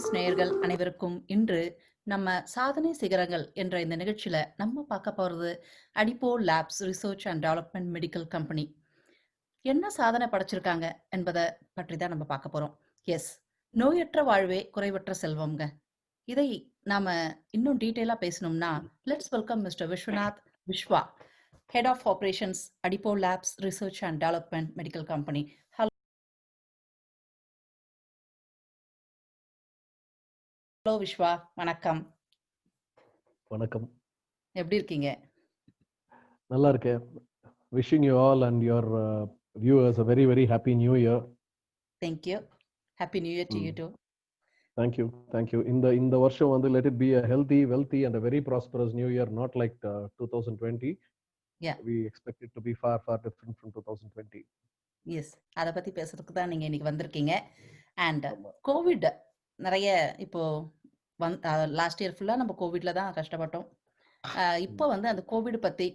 Podcast நேயர்கள் அனைவருக்கும் இன்று நம்ம சாதனை சிகரங்கள் என்ற இந்த நிகழ்ச்சியில நம்ம பார்க்க போறது Adipo Labs research and development medical company என்ன சாதனை படைச்சிருக்காங்க என்பதை பற்றி தான் நம்ம பார்க்க போறோம். எஸ், நோயற்ற வாழ்வே குறைவற்ற செல்வம்ங்க. இதை நாம இன்னும் டீட்டெயிலா பேசணும்னா let's welcome mister Viswanath Viswa, head of operations Adipo Labs research and development medical company. Hello Viswa, வணக்கம். வணக்கம். எப்படி இருக்கீங்க? நல்லா இருக்கேன். Wishing you all and your viewers a very very happy new year. Thank you. Happy New Year to you too. Thank you. Thank you. இந்த வருஷம் வந்து let it be a healthy, wealthy and a very prosperous new year, not like 2020. Yeah. We expect it to be far far different from 2020. Yes. அதை பத்தி பேசுறதுக்கு தான் நீங்க இன்னைக்கு வந்திருக்கீங்க. அண்ட் கோவிட் நிறைய இப்போ லாஸ்ட் இயர் ஃபுல்லா நம்ம கோவிட்ல தான் கஷ்டப்பட்டோம். இப்போ வந்து அந்த கோவிட் பத்தி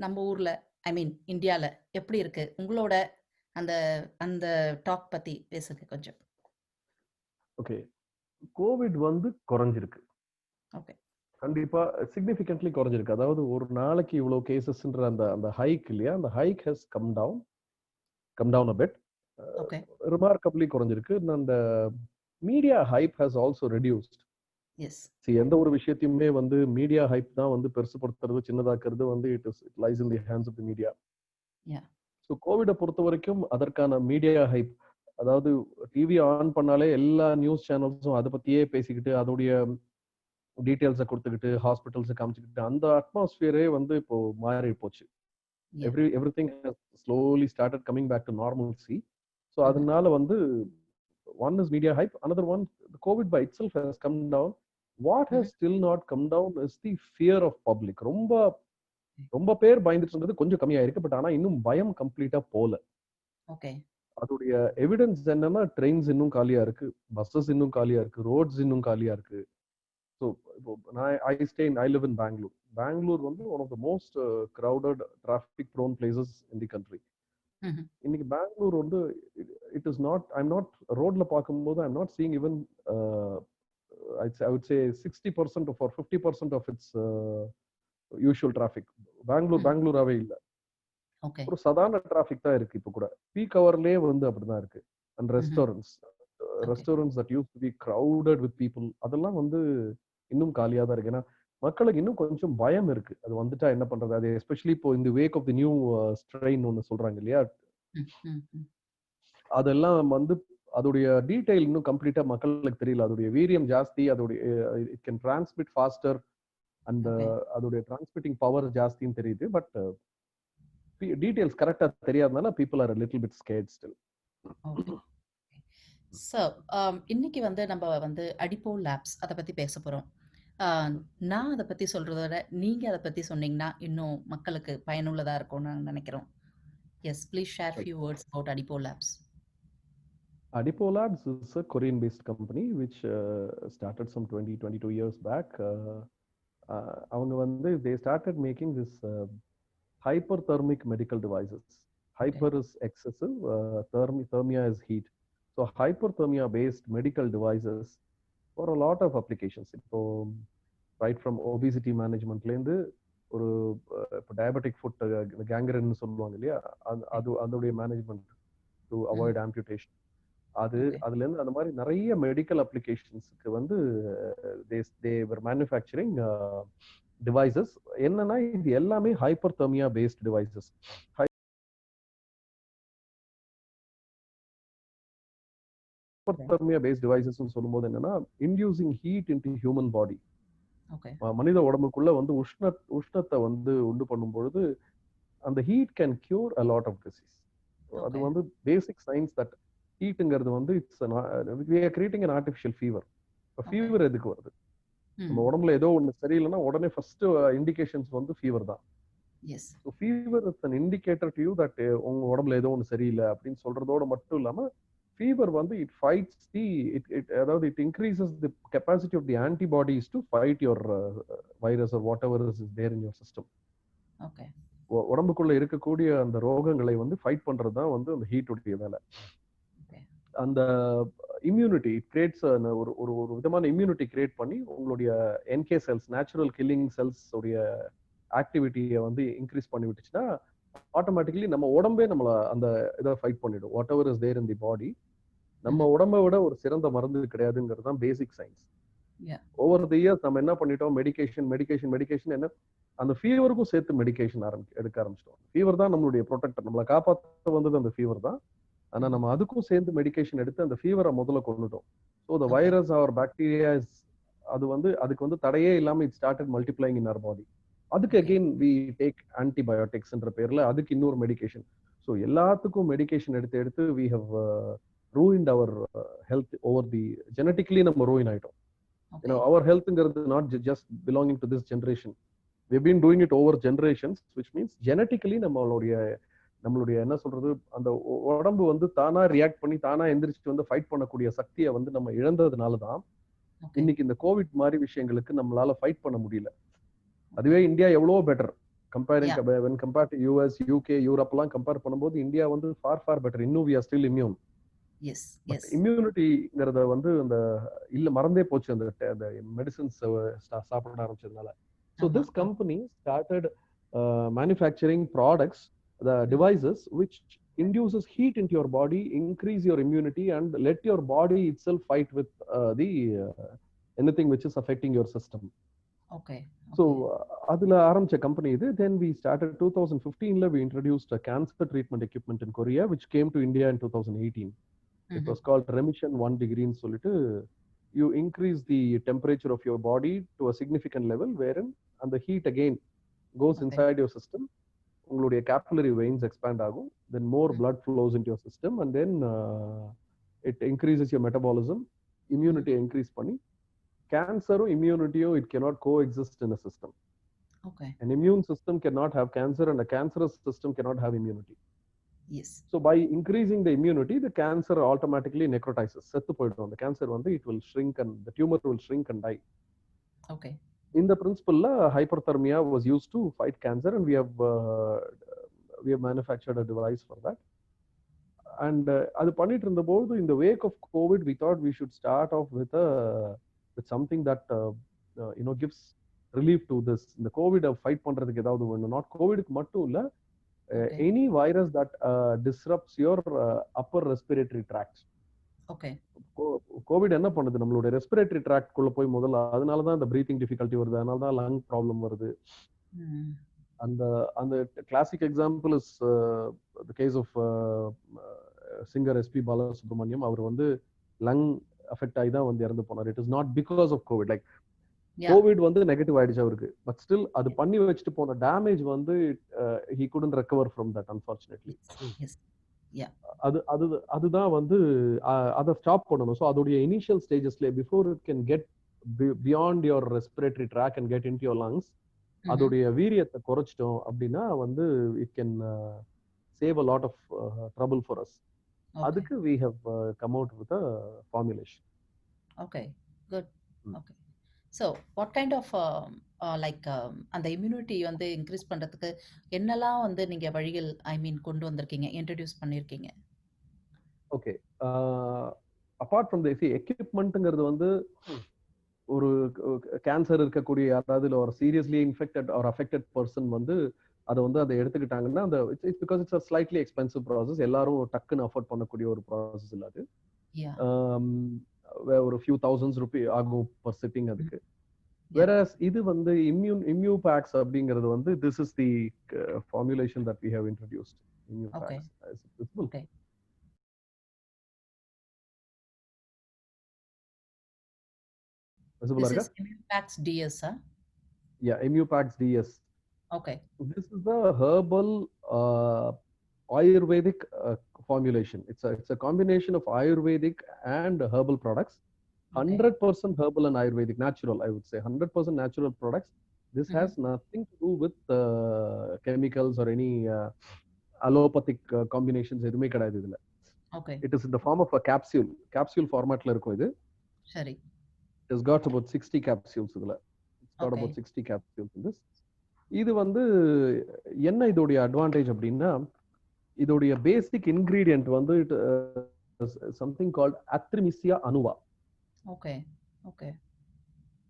நம்ம ஊர்ல ஐ மீன் இந்தியால எப்படி இருக்கு உங்களோட அந்த அந்த டாக் பத்தி பேசுங்க கொஞ்சம். ஓகே, கோவிட் வந்து குறைஞ்சிருக்கு. ஓகே, கண்டிப்பா சிக்னிஃபிகன்ட்லி குறைஞ்சிருக்கு. அதாவது ஒரு நாளைக்கு இவ்வளவு கேசஸ்ன்ற அந்த ஹைக் இல்லையா, அந்த hike has come down a bit. Okay, remarkably குறைஞ்சிருக்கு. அந்த media hype has also reduced. Yes. எந்த ஒரு விஷயத்தையுமே வந்து மீடியா ஹைப் தான் வந்து பெருசுப்படுத்துறது, சின்னதாக்குறது வந்து it lies in the hands of the media. So கோவிடை பொறுத்த வரைக்கும் அதற்கான மீடியா ஹைப், அதாவது டிவி ஆன் பண்ணாலே எல்லா நியூஸ் சேனல்ஸும் அதை பத்தியே பேசிக்கிட்டு அதோடைய டீட்டெயில்ஸை கொடுத்துக்கிட்டு ஹாஸ்பிட்டல்ஸை காமிச்சுக்கிட்டு அந்த அட்மாஸ்பியரே வந்து இப்போ மாறி போச்சு. Everything has slowly started coming back to normalcy. So அதனால வந்து one is media hype, another one the COVID by itself has come down. What has still not come down is the fear of public. ரொம்ப பேர் பயந்துட்டு இருந்தது கொஞ்சம் கம்மியா இருக்கு, but ஆனா இன்னும் பயம் கம்ப்ளீட்டா போல. ஓகே, அதோடைய எவிடன்ஸ் என்னன்னா ட்ரெயின்ஸ் இன்னும் காலியா இருக்கு, பஸ்ஸஸ் இன்னும் காலியா இருக்கு, ரோட்ஸ் இன்னும் காலியா இருக்கு. So I live in Bangalore. Bangalore வந்து one of the most crowded traffic prone places in the country. இன்னைக்கு பெங்களூர் வந்து it is not, I'm not ரோட்ல பார்க்கும்போது I'm not seeing even I would say 60% or 50% of its usual traffic. பெங்களூராவே இல்ல, ஒரு சாதாரண traffic தான் இருக்கு. இப்போ கூட பீக் ஹவர்லயே வந்து அப்படிதான் இருக்கு. And restaurants that used to be crowded with people, அதெல்லாம் வந்து இன்னும் காலியா தான் இருக்கு. ஏன்னா மக்களுக்கு இன்னும் கொஞ்சம் பயம் இருக்கு, அது வந்துட்டா என்ன பண்றது. அது எஸ்பெஷலி இப்போ இந்த wake of the new strain ஒன்னு சொல்றாங்க இல்லையா, அதெல்லாம் வந்து அதோடைய டீடைல் இன்னும் கம்ப்ளீட்டா மக்களுக்கு தெரியல. அதோடைய வீரியம் ஜாஸ்தி, அதோடைய இட் கேன் டிரான்ஸ்மிட் ஃபாஸ்டர், அந்த அதோடைய டிரான்ஸ்மிட்டிங் பவர் ஜாஸ்தின்னு தெரியுது. பட் டீடைல்ஸ் கரெக்டா தெரியாதனால people are a little bit scared still. So இன்னைக்கு வந்து நம்ம வந்து அடிப்போ லேப்ஸ் அதை பத்தி பேச போறோம். நான் அதை பத்தி சொல்றத விட நீங்க அதை பத்தி சொன்னீங்கன்னா இன்னும் மக்களுக்கு பயனுள்ளதா இருக்கும்னு நான் நினைக்கிறோம். Yes, please share few words about Adipo Labs. Adipo Labs is a Korean-based company which started some 22 years back. அவங்க வந்து they started making this hyperthermic medical devices. Hyper is excessive, thermia is heat. So hyperthermia-based medical devices for a lot of applications. இப்போ right from obesity managementலேருந்து ஒரு diabetic foot gangrene சொல்லுவாங்க இல்லையா, அதோடைய management to avoid ஆம்பியூட்டேஷன், அதுல இருந்து அந்த மாதிரி நிறைய மெடிக்கல் அப்ளிகேஷன்ஸ்க்கு வந்து they were manufacturing devices. என்னன்னா இது எல்லாமே hyperthermia based devices. hyperthermia based devices சொல்லும்போது என்னன்னா inducing heat into human body. மனித உடம்புக்குள்ள வந்து உஷ்ணத்தை வந்து உண்டு பண்ணும் பொழுது அந்த heat can cure a lot of disease. அது வந்து basic science that ஹீட்ங்கிறது வந்து we are creating an artificial fever. Fever எதுக்கு வருது? நம்ம உடம்புல ஏதோ ஒண்ணு சரியில்லைன்னா உடனே ஃபர்ஸ்ட் இண்டிகேஷன்ஸ் வந்து ஃபீவர் தான். So fever is an indicator to you that உங்க உடம்புல ஏதோ ஒண்ணு சரியில்லை அப்படின்னு சொல்றதோட மட்டும் இல்லாம ஃபீவர் வந்து it fights the அதாவது it increases the capacity of the antibodies to fight your virus or whatever is there in your system. உடம்புக்குள்ள இருக்கக்கூடிய அந்த ரோகங்களை வந்து ஃபைட் பண்றது தான் வந்து அந்த ஹீட்டுடைய வேலை. அந்த இம்யூனிட்டி கிரியேட்ஸ் ஒரு ஒரு ஒரு விதமான இம்யூனிட்டி கிரியேட் பண்ணி உங்களுடைய என்கே செல்ஸ் நேச்சுரல் கில்லிங் செல்ஸ் உடைய ஆக்டிவிட்டியை வந்து இன்க்ரீஸ் பண்ணி விட்டுச்சுன்னா ஆட்டோமேட்டிக்கலி நம்ம உடம்பே நம்மள அந்த இதை ஃபைட் பண்ணிடும். வாட் எவர் இஸ் தேர் இன் தி பாடி, நம்ம உடம்பை விட ஒரு சிறந்த மருந்து கிடையாதுங்கிறது தான் basic science. Over the years நம்ம என்ன பண்ணிட்டோம், மெடிகேஷன் மெடிகேஷன் மெடிகேஷன், என்ன அந்த ஃபீவருக்கும் சேர்த்து மெடிகேஷன் எடுக்க ஆரம்பிச்சிட்டோம். ஃபீவர் தான் நம்மளுடைய ப்ரொடெக்டர், நம்மளை காப்பாற்ற வந்தது அந்த ஃபீவர் தான். ஆனா நம்ம அதுக்கும் சேர்ந்து மெடிகேஷன் எடுத்து அந்த ஃபீவரை முதல்ல கொண்டுட்டோம். So the virus or bacteria அது வந்து அதுக்கு வந்து தடையே இல்லாம it started multiplying in our body. அதுக்கு அகெயின் வி டேக் ஆன்டிபயோட்டிக்ஸ்ன்ற பேர்ல அதுக்கு இன்னொரு மெடிகேஷன். ஸோ எல்லாத்துக்கும் மெடிகேஷன் எடுத்து எடுத்து we have ruined our health over the genetically நம்ம ரூயின் ஆயிட்டோம். அவர் ஹெல்த்ங்கிறது not just belonging to this generation, we've been doing it over generations, which means genetically நம்மளுடைய என்ன சொல்றது, அந்த உடம்பு வந்து தானா ரியாக்ட் பண்ணி தானா எந்திரிச்சு வந்து ஃபைட் பண்ணக்கூடிய சக்தியை வந்து நம்ம இழந்ததுனால தான் இன்னைக்கு இந்த கோவிட் மாதிரி விஷயங்களுக்கு நம்மளால ஃபைட் பண்ண முடியல. அதுவே இந்தியா எவ்வளவோ better comparing when compared to US, UK, யூரோப்லாம் கம்பேர் பண்ணும்போது இந்தியா வந்து far பெட்டர். இன்னும் we are still immune. இம்யூனிட்டிங்கிறத வந்து அந்த இல்ல மறந்தே போச்சு அந்த மெடிசின்ஸ் சாப்பிட ஆரம்பிச்சதுனால. So this company started manufacturing products, the devices which induces heat into your body, increase your immunity and let your body itself fight with anything which is affecting your system. So adula ஆரம்பிச்ச company இது. Then we started 2015 we introduced a cancer treatment equipment in Korea which came to India in 2018. It was called Remission 1 degree ன்னு சொல்லிட்டு you increase the temperature of your body to a significant level wherein and the heat again goes inside your system. உங்களுடைய capillary veins expand ஆகும், then more blood flows into your system and then it increases your metabolism, immunity increase பண்ணி cancer immunity it cannot coexist in a system. An immune system cannot have cancer and a cancerous system cannot have immunity. So by increasing the immunity, the cancer automatically necrotizes. செத்து போயிடும் அந்த cancer வந்து, it will shrink and the tumor will shrink and die. In the principle hyperthermia was used to fight cancer and we have manufactured a device for that. And அது பண்ணிட்டு இருந்தபோது in the wake of COVID we thought we should start off with something that gives relief to this. இந்த Covid fight பண்றதுக்கு ஏதாவது ஒண்ணு, not கோவிட்க்கு மட்டும் இல்ல, any virus that disrupts your upper respiratory tract. Covid என்ன பண்ணுது, நம்மளுடைய ரெஸ்பிரேட்டரி ட்ராக்ட் குள்ள போய் முதல்ல, அதனால தான் இந்த பிரீத்திங் டிஃபிகல்ட்டி வருது, அதனால தான் லங் ப்ராப்ளம் வருது. அந்த அந்த classic example is the case of singer SP Balasubrahmanyam. அவர் வந்து லங் அஃபெக்ட் ஆகி தான் வந்து இறந்து போனார். It is not because of COVID. Like COVID வந்து நெகட்டிவ் ஆயிடுச்சு அவருக்கு, பட் ஸ்டில் அது பண்ணி வச்சுட்டு போன டேமேஜ் வந்து he couldn't recover from that unfortunately. அதுதான் வந்து அதை ஸ்டாப் பண்ணணும். ஸோ அதோடைய இனிஷியல் ஸ்டேஜஸ்ல before it can get beyond your respiratory tract and get into your lungs, அதோடைய வீரியத்தை குறைச்சிட்டோம் அப்படின்னா வந்து it can save a lot of trouble for us. அதுக்கு we have come out with a formulation. Okay, good. Okay. So what kind of அந்த immunity வந்து increase பண்றதுக்கு என்னெல்லாம் வந்து நீங்க வழிகள் கொண்டு வந்திருக்கீங்க, இன்ட்ரோடியூஸ் பண்ணிருக்கீங்க? ஓகே, அபார்ட் ஃப்ரம் தி எக்யூப்மெண்ட்ங்கிறது வந்து ஒரு கேன்சர் இருக்கக்கூடிய யாராவது இல்லை ஒரு seriously infected R affected person வந்து அதை எடுத்துக்கிட்டாங்கன்னா அந்த it's because it's a slightly expensive process. எல்லாரும் டக்குன்னு அஃபோர்ட் பண்ணக்கூடிய ஒரு ப்ராசஸ் இல்லை அது. ஒரு ஃபியூ தௌசண்ட்ஸ் ரூபி ஆகும் பர் சிட்டிங் அதுக்கு. Whereas இது வந்து ImmuPax அப்படிங்கிறது வந்து this is the formulation that we have introduced. ImmuPax. Okay. This is ImmuPax DS, huh? Yeah, ImmuPax DS. Okay. This is the herbal Ayurvedic formulation. It's a combination of Ayurvedic and herbal products. 100% herbal and Ayurvedic, natural, I would say. 100% natural products. This has nothing to do with chemicals or any allopathic combinations. எதுவுமே கிடையாது இதுல. Okay. It is in the form of a capsule. Capsule formatல இருக்கும் இது. சரி. It has got about 60 capsules இதுல. It's got about 60 capsules in this. இது வந்து என்ன இதோடைய அட்வான்டேஜ் அப்படின்னா, இதோடைய பேசிக் இன்கிரீடியன்ட் வந்து something called Artemisia annua. Okay. Okay.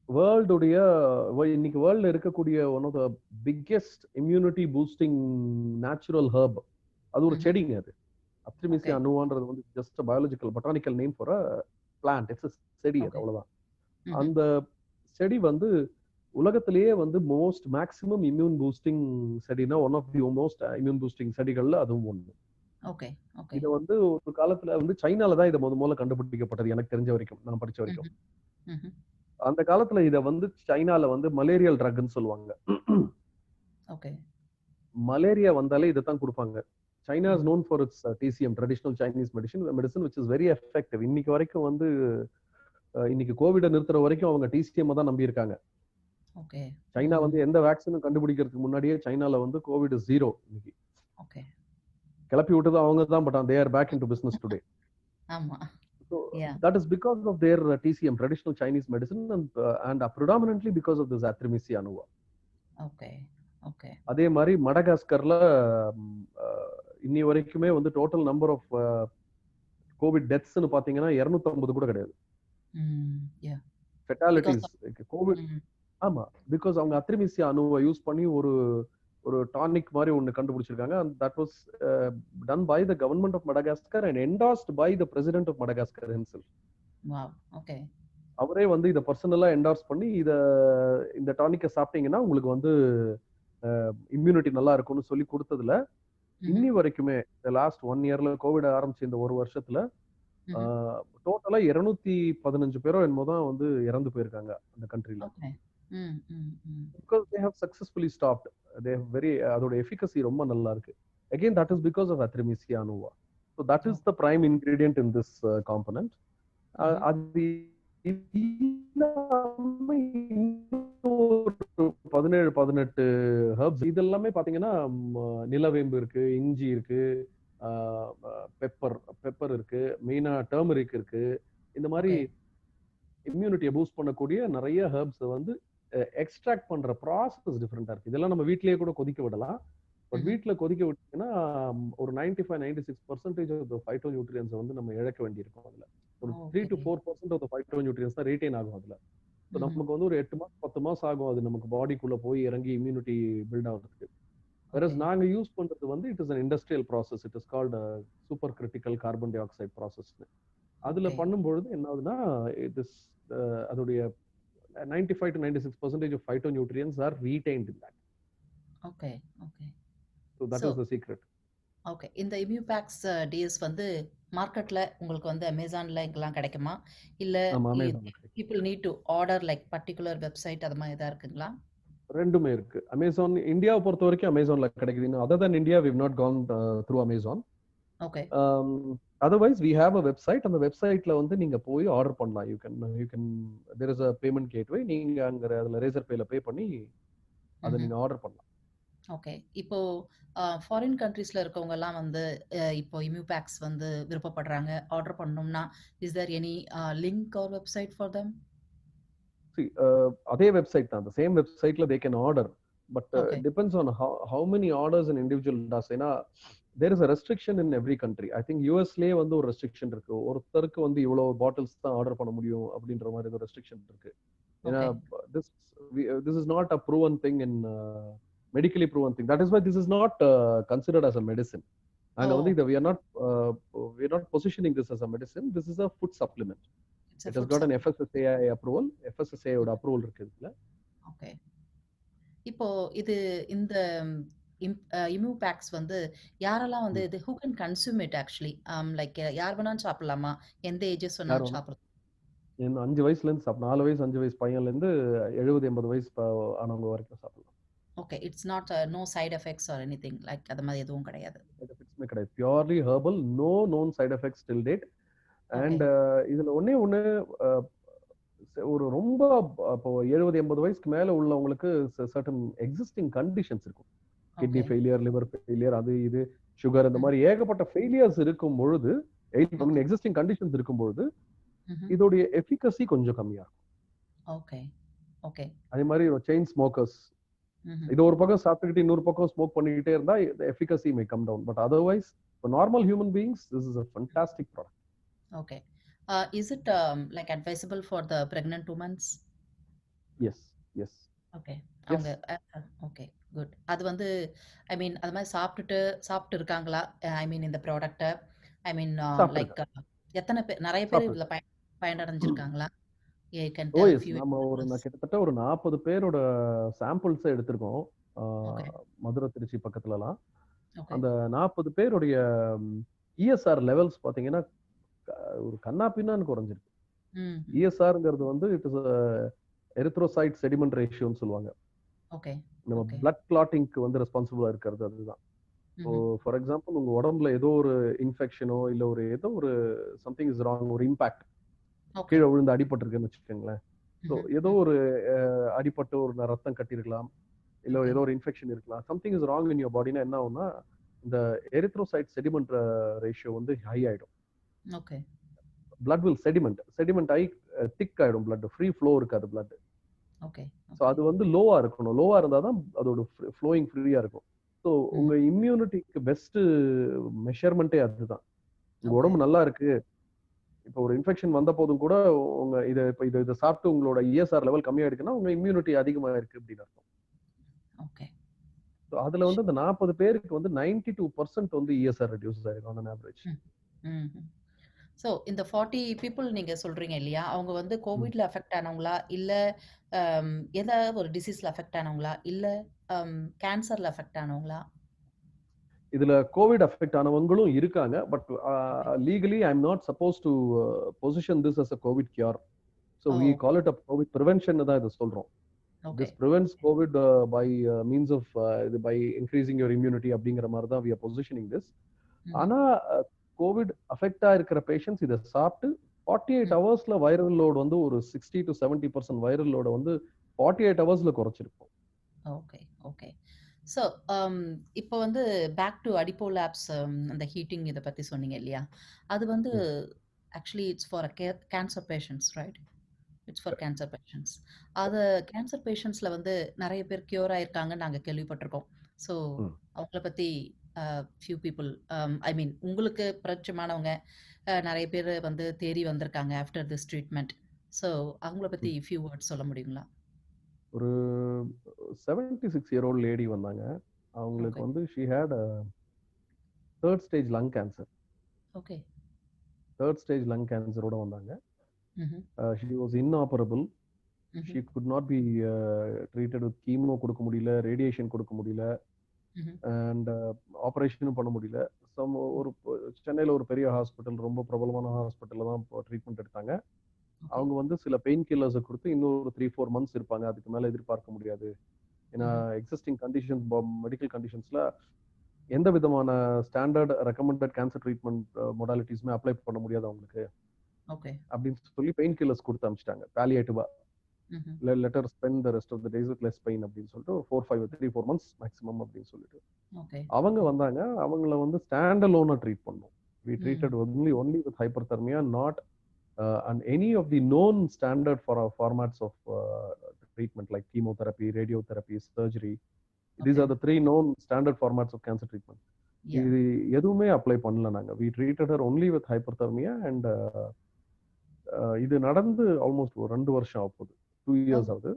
வேர்ல்டுடைய இன்னைக்கு வேர்ல்ட்ல இருக்கக்கூடிய one of the biggest immunity boosting natural herb. அது ஒரு செடிங்க. அது Artemisia annua வந்து just biological botanical name for a plant. It's செடி. அது அவ்வளவுதான். அந்த செடி வந்து உலகத்திலேயே வந்து மோஸ்ட் மேக்ஸிமம் இம்யூன் பூஸ்டிங் செடினா one of the most immune boosting செடிகள்ல அதுவும் ஒன்று. ஓகே. ஓகே. இது வந்து ஒரு காலத்துல வந்து சைனால தான் இதை முதல்ல கண்டுபிடிக்கப்பட்டது எனக்கு தெரிஞ்ச வரைக்கும், நான் படிச்ச வரைக்கும். அந்த காலத்துல இத வந்து சைனால வந்து மலேரியல் ட்ரக்னு சொல்லுவாங்க. ஓகே. மலேரியா வந்தாலே இதை தான் கொடுப்பாங்க. China is known for its TCM, traditional Chinese medicine, which is very effective. இன்னைக்கு வரைக்கும் வந்து இன்னைக்கு கோவிட நிறுத்துற வரைக்கும் அவங்க TCM தான் நம்பி இருக்காங்க. ஓகே. சைனா வந்து எந்த வேக்சினும் கண்டுபிடிக்கிறதுக்கு முன்னாடியே சைனால வந்து கோவிட் 0 இன்னைக்கு. ஓகே. கிளப்பி விட்டது அவங்க தான், but they are back into business today. ஆமா. So that is because of their TCM, traditional Chinese medicine, and predominantly because of this Artemisia annua. Okay. Okay. அதே மாதிரி மடகாஸ்கர்ல இன்னி வரைக்குமே வந்து டோட்டல் நம்பர் ஆஃப் கோவிட் டெத்ஸ்னு பாத்தீங்கன்னா 250 கூட கிடையாது. Fatalities Covid. ஆமா, பிகாஸ் அவங்க Artemisia annua யூஸ் பண்ணி ஒரு டானிக் மாதிரி ஒன்னு கண்டுபிடிச்சிருக்காங்க. and that was done by the government of Madagascar and endorsed by the president of Madagascar himself. Wow. Okay. அவரே வந்து இத பர்சனலா என்டார்ஸ் பண்ணி இந்த டானிக்கை சாப்பிட்டீங்கன்னா உங்களுக்கு வந்து இம்யூனிட்டி நல்லா இருக்கும்னு சொல்லி கொடுத்ததுல இன்னி வரைக்குமே லாஸ்ட் 1 இயர்ல கோவிட் ஆரம்பிச்ச இந்த ஒரு வருஷத்துல டோட்டலா 215 பேரோ என்னமோ தான் வந்து இறந்து போயிருக்காங்க அந்த கண்ட்ரில. because they have successfully stopped. They have அதோட எஃபிகசி ரொம்ப நல்லா இருக்கு. again that is because of Artemisia annua. so that is the prime ingredient in this component. அது 17-18 ஹெர்ப்ஸ் இதெல்லாமே பாத்தீங்கன்னா நிலவேம்பு இருக்கு, இஞ்சி இருக்கு, பெப்பர் இருக்கு, மெயினா டர்மரிக் இருக்கு. இந்த மாதிரி இம்யூனிட்டியை பூஸ்ட் பண்ணக்கூடிய நிறைய ஹெர்ப்ஸ் வந்து எக்ஸ்ட்ராக்ட் பண்ற ப்ராசஸ் டிஃபரெண்டா இருக்கு. இதெல்லாம் நம்ம வீட்லயே கூட கொதிக்க விடலாம். பட் வீட்டுல கொதிக்க விட்டீங்கன்னா ஒரு 95-96% ஆஃப் தி பைட்டோநியூட்ரியன்ஸ் வந்து நம்ம இழக்க வேண்டியிருக்கும். அதுல ஒரு 3 to 4% ஆஃப் தி பைட்டோநியூட்ரியன்ஸ் தான் ரீடைன் ஆகும் அதுல. ஸோ நமக்கு வந்து ஒரு 8 மாசம் 10 மாசம் ஆகும் அது நமக்கு பாடிக்குள்ள போய் இறங்கி இம்யூனிட்டி பில்ட் ஆகிறதுக்கு. whereas நாங்க யூஸ் பண்றது வந்து it is an industrial process. it is called super critical carbon di oxide process. அதுல பண்ணும்பொழுது என்ன ஆகுதுன்னா it is அதோடைய 95-96% of phytonutrients are retained in that. Okay. Okay. So that is the secret. Okay. இந்த இம்யூபேக்ஸ் DS வந்து மார்க்கெட்ல உங்களுக்கு வந்து அமேசான்ல எல்லாம் கிடைக்குமா, இல்ல people need to order like particular website அது மாதிரி ஏதா இருக்குங்களா? ரெண்டுமே இருக்கு. அமேசான் இந்தியாவை பொறுத்த வரைக்கும் அமேசான்ல கிடைக்குது. other than India we have not gone through Amazon. Okay. Otherwise we have a website. அந்த வெப்சைட்ல வந்து நீங்க போய் ஆர்டர் பண்ணலாம். you can there is a payment gateway. நீங்க அங்க அதுல ரேசர் பேல பே பண்ணி அதை நீங்க ஆர்டர் பண்ணலாம். ஓகே. இப்போ ஃபாரின் கண்ட்ரீஸ்ல இருக்கவங்க எல்லாம் வந்து இப்போ இம்யூபேக்ஸ் வந்து விருப்பப்படுறாங்க, ஆர்டர் பண்ணணும்னா is there any link or website for them? அதே வெப்சைட் தான், the same websiteல they can order, but depends on how many orders an individual does. ஏன்னா there is a restriction in every country. I think USலயே வந்து ஒரு restriction இருக்கு. ஒருத்தருக்கு வந்து இவ்வளவு பாட்டில்ஸ் தான் ஆர்டர் பண்ண முடியும் அப்படின்ற மாதிரி ஒரு ரெஸ்ட்ரிக்ஷன் இருக்கு. ஏன்னா this is not a proven thing in medically proven thing. That is why this is not considered as a medicine. And we are not positioning this as a medicine. This is a food supplement. It has got an FSSAI approval. FSSAI ஓட approval இருக்கு இதுல. Okay. இப்போ இது இந்த இம்யூபேக்ஸ் வந்து யாரெல்லாம் வந்து இது who can consume it actually? like யார் வேணாலும் சாப்பிடலாமா? எந்த ஏஜஸ் வேணாலும் சாப்பிடலாம்? 5 வயசுல இருந்து சாப்பிடலாம். 4 வயசு 5 வயசு பையன்ல இருந்து 70-80 வயசு ஆனவங்க வரைக்கும் சாப்பிடலாம். Okay. It's not no side effects or anything like அது மாதிரி எதுவும் கிடையாது. சைடு எஃபெக்ட்ஸ்மே கிடையாது. Purely herbal, no known side effects till date. And இதுல ஒண்ணு ஒரு ரொம்ப இப்போ 70-80 வயசுக்கு மேல உள்ளவங்களுக்கு சர்டன் எக்ஸிஸ்டிங் கண்டிஷன்ஸ் இருக்கும். கிட்னி ஃபெயிலியர், லிவர் ஃபெயிலியர், அது இது சுகர், இந்த மாதிரி ஏகப்பட்ட ஃபெயிலியர்ஸ் இருக்கும் பொழுது, எக்ஸிஸ்டிங் கண்டிஷன்ஸ் இருக்கும் பொழுது இதோடைய எஃபிகசி கொஞ்சம் கம்மியா இருக்கும். ஓகே. ஓகே. அதே மாதிரி செயின் ஸ்மோக்கர்ஸ் இது ஒரு பக்கம் சாப்பிட்டுக்கிட்டு இன்னொரு பக்கம் ஸ்மோக் பண்ணிக்கிட்டே இருந்தா efficacy may come down. But otherwise for normal human beings this is a fantastic product. Okay. Is it like advisable for the pregnant womens? Yes, yes, okay. அவங்க எஸ். Okay, good. அது வந்து ஐ மீன் அது மாரி சாப்பிட்டு இருக்காங்களா? ஐ மீன் இந்த ப்ராடக்ட்ட? ஐ மீன் லைக் சாப்பிட்டுருக்கேன், எத்தன நெறைய பேர் இதுல சாப்பிட்டுருக்கேன். பயனடைஞ்சிருக்காங்களா? You can oh tell us. Few நம்ம எக்ஸாம்பிள்ஸ். நான் கிட்டத்தட்ட ஒரு 40 பேரோட சாம்பிள்ஸ எடுத்திருக்கோம். ஆ ஓகே, மதுரை, திருச்சி பக்கத்துலலாம். ஓகே. அந்த 40 பேருடைய இஎஸ்ஆர் லெவல்ஸ் பார்த்தீங்கன்னா, ஒரு கன்னா பின்னான்னு குறைஞ்சிருக்கு. ம்ஹ்ம். இஎஸ்ஆர்ங்கிறது வந்து இட் இஸ் எரித்ரோசைட் செடிமெண்ட் ரேஷியோன்னு சொல்லுவாங்க. ஓகே, நம்ம ஓகே. பிளட் கிளாட்டிங்க்கு வந்து ரெஸ்பான்சிபிளா இருக்கிறது அதுதான். இப்போ ம்ஹ்ம். ஃபார் எக்ஸாம்பிள் உங்க உடம்புல ஏதோ ஒரு இன்ஃபெக்ஷனோ இல்ல ஏதோ ஒரு சம்திங் இஸ் ராங், ஒரு இம்பாக்ட், ஓகே. கீழ விழுந்து அடிபட்டிருக்குன்னு வச்சுக்கோங்களேன். ஸோ ம்ஹ்ம். ஏதோ ம். ஒரு அடிபட்டு ஒரு ரத்தம் கட்டியிருக்கலாம். இல்ல ஓகே, ஏதோ ஒரு இன்ஃபெக்ஷன் இருக்கலாம். Something is wrong in your பாடினா என்ன ஆகும்னா, இந்த எரித்ரோசைட் செடிமெண்ட் ரேஷியோ வந்து ஹை ஆயிடும். ஓகே, பிளட் வில் செடிமெண்ட் ஆகி திக் ஆயிடும். பிளட் ஃப்ரீ ஃப்ளோ இருக்காது பிளட். Okay, so okay. அது வந்து லோவா இருக்கணும். லோவா இருந்தா தான் அதோட ஃப்ளோயிங் ஃப்ரீயா இருக்கும். ஸோ உங்க ம்ஹ்ம். இம்யூனிட்டிக்கு பெஸ்ட் மெஷர்மெண்ட்டே அதுதான். உங்க ஓகே, உடம்பு நல்லா இருக்கு. இப்போ ஒரு இன்ஃபெக்ஷன் வந்த போதும் கூட உங்க இத சாப்பிட்டு உங்களோட இஎஸ்ஆர் லெவல் கம்மியாயிடுச்சுன்னா உங்க இம்யூனிட்டி அதிகமா இருக்கு அப்படின்னு அர்த்தம். ஓகே. ஸோ அதுல வந்து அந்த 40 பேருக்கு வந்து 92% வந்து இஎஸ்ஆர் ரெடியூஸ் ஆயிருக்கு ஆன் அன் ஆவரேஜ். ம். ம்ஹ்ம். ஸோ இந்த 40 பீப்பிள் நீங்க சொல்றீங்க இல்லையா? அவங்க வந்து கோவிட்ல அஃபெக்ட் ஆனவங்களா? இல்ல ஏதாவது ஒரு டிசீஸ்ல அஃபெக்ட் ஆனவங்களா? இல்ல கேன்சர்ல அஃபெக்ட் ஆனவங்களா? இதுல கோவிட் அஃபெக்ட் ஆனவங்களும் இருக்காங்க. But okay. Legally I am not suppose to position this as a COVID cure. So oh! We okay, call it a COVID prevention தான் இத சொல்றோம். Okay. This prevents COVID by means of இது by increasing your immunity அப்படிங்கிற மாதிரி தான் we are positioning this. ம்ஹ்ம். ஆனா Covid affect ஆயிருக்கிற patients இதை சாப்பிட்டு 48 ம். ஹவர்ஸ்ல வைரல் லோட் வந்து ஒரு 60 to 70% வைரல் லோட வந்து 48 ஹவர்ஸ்ல குறைச்சிருக்கும். Okay, okay. ஸோ இப்போ வந்து பேக் டு அடிப்போ லேப்ஸ் அந்த ஹீட்டிங் இத பத்தி சொன்னீங்க இல்லையா? அது வந்து hmm. Actually it's for cancer patients right? It's for cancer patients. அது கேன்சர் பேஷண்ட்ஸ்ல வந்து நெறைய பேர் கியூர் ஆயிருக்காங்கன்னு நாங்க கேள்விப்பட்டுருக்கோம். ஸோ ம். அவங்கள பத்தி ஃபியூ பீப்பிள் ஐ மீன் உங்களுக்கு பரிச்சயமானவங்க நெறைய பேரு வந்து தேறி வந்திருக்காங்க ஆஃப்டர் திஸ் ட்ரீட்மெண்ட். ஸோ அவங்கள பத்தி ம். ஃபியூ வேர்ட்ஸ் சொல்ல முடியுங்களா? ஒரு 76 இயர் ஓல்ட் லேடி வந்தாங்க. அவங்களுக்கு ஓகே, வந்து she had third stage lung cancer. Okay. Third stage lung கேன்சரோட வந்தாங்க. Hmm, she was inoperable. Hmm, she could not be treated with chemo கொடுக்க முடியல, ரேடியேஷன் கொடுக்க முடியல, ம்ஹ்ம். அண்ட் ஆப்ரேஷனும் பண்ண முடியல. ஒரு சென்னையில ஒரு பெரிய ஹாஸ்பிட்டல், ரொம்ப பிரபலமான ஹாஸ்பிட்டல்ல தான் ட்ரீட்மெண்ட் எடுத்தாங்க. ஓகே. அவங்க வந்து சில பெயின் கில்லர்ஸை கொடுத்து இன்னொரு 3-4 மந்த்ஸ் இருப்பாங்க, அதுக்கு மேல எதிர்பார்க்க முடியாது. ஏன்னா ம்ஹ்ம். எக்ஸிஸ்டிங் கண்டிஷன்ஸ், மெடிக்கல் கண்டிஷன்ஸ்ல எந்த விதமான ஸ்டாண்டர்ட் ரெக்கமெண்டட் கேன்சர் ட்ரீட்மெண்ட் மொடாலிட்டிஸ்மே அப்ளை பண்ண முடியாது அவங்களுக்கு ஓகே. அப்படின்னு சொல்லி பெயின் கில்லர்ஸ் கொடுத்து அனுப்பிச்சிட்டாங்க பாலியேட்டிவா. ம்ஹ்ம். Let her spend the rest of the days with less pain அப்படின்னு சொல்லிட்டு ஒரு 3-4 மந்த்ஸ் மேக்ஸிமம் அப்படின்னு சொல்லிட்டு ஓகே, அவங்க ஓகே. வந்தாங்க. அவங்கள வந்து ஸ்டாண்ட் அலோனா ட்ரீட் பண்ணோம். We hmm. Treated only with hyperthermia, not and any of the known standard formats of treatment like chemotherapy, radiotherapy, surgery. These okay. Are the 3 known standard formats of cancer treatment. Yeah! இது எதுவுமே apply பண்ணல நாங்க. We treated her only with hyperthermia and இது நடந்து almost ஒரு 2 வருஷம் ஆகப்போகுது. 2 oh! Years ஆகுது.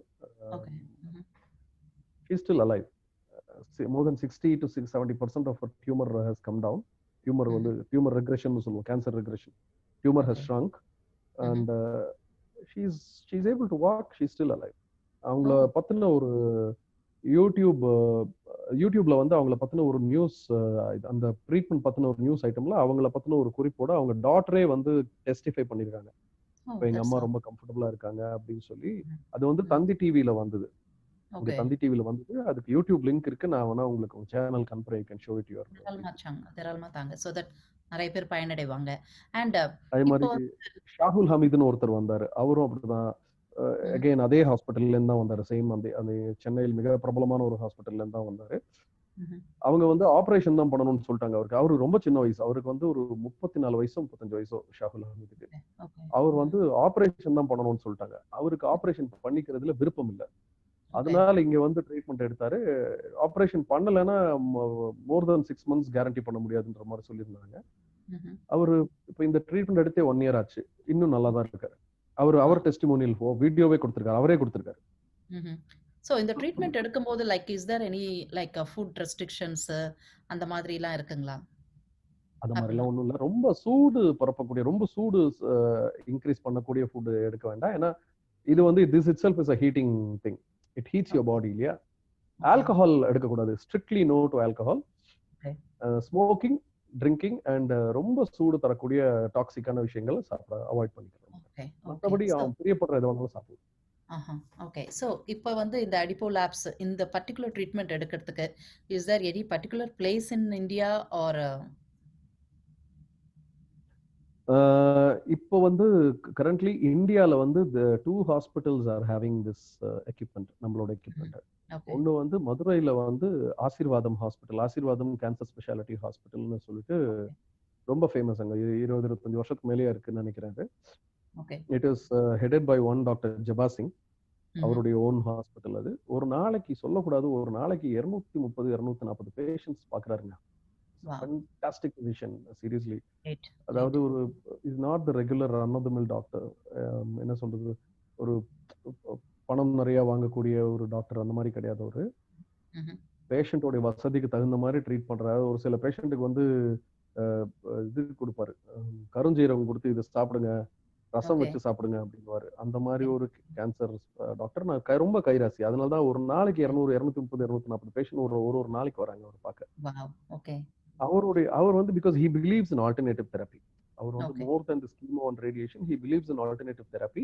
Okay. Hmm. She is still alive. More then 60 to 70% of her tumour has come down. Tumour hmm. வந்து டியூமர் ரெக்ரெஷன் சொல்லுவோம், cancer regression. Tumour has okay. Shrunk hmm. And she is able to walk. She is still alive. அவங்கள oh! பத்தின ஒரு YouTube யூடியூப்ல வந்து அவங்கள பத்தின ஒரு நியூஸ், அந்த ட்ரீட்மெண்ட் பத்தின ஒரு நியூஸ் ஐட்டம்ல அவங்கள பத்தின ஒரு குறிப்போட அவங்க டாட்டரே வந்து டெஸ்டிஃபை பண்ணிருக்காங்க. ஓ! இப்போ எங்க தட்ஸ் அம்மா ஆல். ரொம்ப கம்ஃபர்டபுளா இருக்காங்க அப்படின்னு சொல்லி. ம். அது வந்து ம். தந்தி டிவில வந்தது. இங்க ஓகே. தந்தி டிவில வந்தது. அதுக்கு யூடியூப் லிங்க் இருக்கு. நான் வேணா உங்களுக்கு உங்க சேனல் அனுப்புறேன். You can show it your தாராளமா பீப்பிள். தாராளமா தாங்க. சோ தட் நெறைய பேர் பயனடைவாங்க. அண்ட் அதே இப்போ மாதிரி ஷாகுல் ஹமீதுன்னு ஒருத்தர் வந்தாரு. அவரும் அப்படிதான். ம். அகைன் அதே ஹாஸ்பிட்டல்ல இருந்து தான் வந்தாரு. சேம் அந்த அந்த சென்னையில் மிக பிரபலமான ஒரு ஹாஸ்பிட்டல்ல இருந்து தான் வந்தாரு. ம்ஹ்ம். அவங்க வந்து ஆபரேஷன் தான் பண்ணணும்னு சொல்லிட்டாங்க அவருக்கு. அவரு ரொம்ப சின்ன வயசு. அவருக்கு வந்து ஒரு 34 வயசோ 35 வயசோ ஷாகுல் ஹமீதுக்கு. ஓகே. ஓகே. அவர் ம்ஹ்ம். வந்து ஆபரேஷன் தான் பண்ணணும்னு சொல்லிட்டாங்க. அவருக்கு ஆபரேஷன் பண்ணிக்கிறதுல விருப்பம் இல்ல. ஓகே. அதனால இங்க வந்து ட்ரீட்மெண்ட் எடுத்தாரு. ஆபரேஷன் பண்ணலன்னா மோர் தென் 6 மந்த்ஸ் கேரண்டி பண்ண முடியாதுன்ற மாதிரி சொல்லியிருந்தாங்க. ம்ஹ்ம். அவரு இப்ப இந்த ட்ரீட்மெண்ட் எடுத்தே 1 இயர் ஆச்சு. இன்னும் நல்லா தான் ஓகே. இருக்காரு. அவர் வாவ்! அவர் டெஸ்டிமோனியல் வீடியோவே குடுத்திருக்காரு. அவரே குடுத்திருக்காரு. ம்ஹ்ம். ஸோ இந்த ட்ரீட்மெண்ட் எடுக்கும்போது like is there any like food restrictions அந்த மாதிரிலாம் இருக்குங்களா? அந்த சாப்பிடலாம். மாரிலாம் ஒண்ணும் இல்ல. ரொம்ப சூடு பரப்பக்கூடிய, ரொம்ப சூடு இன்கிரீஸ் பண்ணக்கூடிய ஃபுட் எடுக்க வேண்டாம். ஏன்னா, இது ம். வந்து this itself is a heating thing. It heats your okay, body இல்லையா? ஓகே, ஆல்கஹால் எடுக்கக்கூடாது. Strictly no to alcohol. Okay, smoking, drinking and ரொம்ப சூடு தரக்கூடிய டாக்ஸிக்கான விஷயங்கள அவாய்ட் பண்ணிக்கணும். Okay, okay. மத்தபடி ஸோ அவன் பிரியப்படுற எது வேணாலும் சாப்பிடலாம். ஆஹா. ஓகே. ஸோ இப்ப வந்து இந்த அடிப்போ லேப்ஸ் இந்த பர்ட்டிகுலர் ட்ரீட்மெண்ட் எடுக்கிறதுக்கு is there any particular place in India or இப்போ வந்து கரண்ட்லி இந்தியால வந்து 2 hospitals are having this equipment, நம்மளோட எக்யூப்மென்ட். ஓகே, ஒண்ணு வந்து மதுரையில வந்து ஆசீர்வாதம் ஹாஸ்பிட்டல், ஆசீர்வாதம் கேன்சர் ஸ்பெஷாலிட்டி ஹாஸ்பிட்டல்னு சொல்லிட்டு ஓகே, ரொம்ப ஃபேமஸ் அங்க. 20, 25 வருஷத்துக்கு மேலேயே இருக்குன்னு நினைக்கிறேன் அது. Okay. It is headed by one doctor Jaba Singh. Hmm. அவருடைய ஓன் ஹாஸ்பிட்டல் அது. ஒரு நாளைக்கு சொல்லக்கூடாது, ஒரு நாளைக்கு 230, 240 பேஷண்ட்ஸ் பார்க்குறாருங்க. Wow! Fantastic physician seriously. Great, அதாவது கிரேட். ஒரு is not the regular run of the mill doctor. என்ன சொல்றது, ஒரு பணம் நிறைய வாங்கக்கூடிய ஒரு டாக்டர் அந்த மாதிரி கிடையாது அவரு. ம்ஹ்ம். பேஷண்ட்டோட வசதிக்கு தகுந்த மாதிரி ட்ரீட் பண்றாரு. ஒரு சில பேஷண்ட்டுக்கு வந்து அஹ், இது கொடுப்பாரு, கருஞ்சீரகம் கொடுத்து இதை சாப்பிடுங்க, ரசம் ஓகே, வச்சு சாப்பிடுங்க அப்படிங்குவாரு. அந்த மாதிரி ஓகே. ஒரு கேன்சர் டாக்டர். நான் ரொம்ப கைராசி. அதனால தான் ஒரு நாளைக்கு ம். 200, 230, 240 பேஷண்ட் ஒரு ஒரு ஒரு நாளைக்கு வராங்க அவர் பார்க்க. வாவ்! ஓகே, அவர் வந்து because he believes in alternative therapy. அவர் வந்து okay, more then this chemo and radiation, he believes in alternative therapy.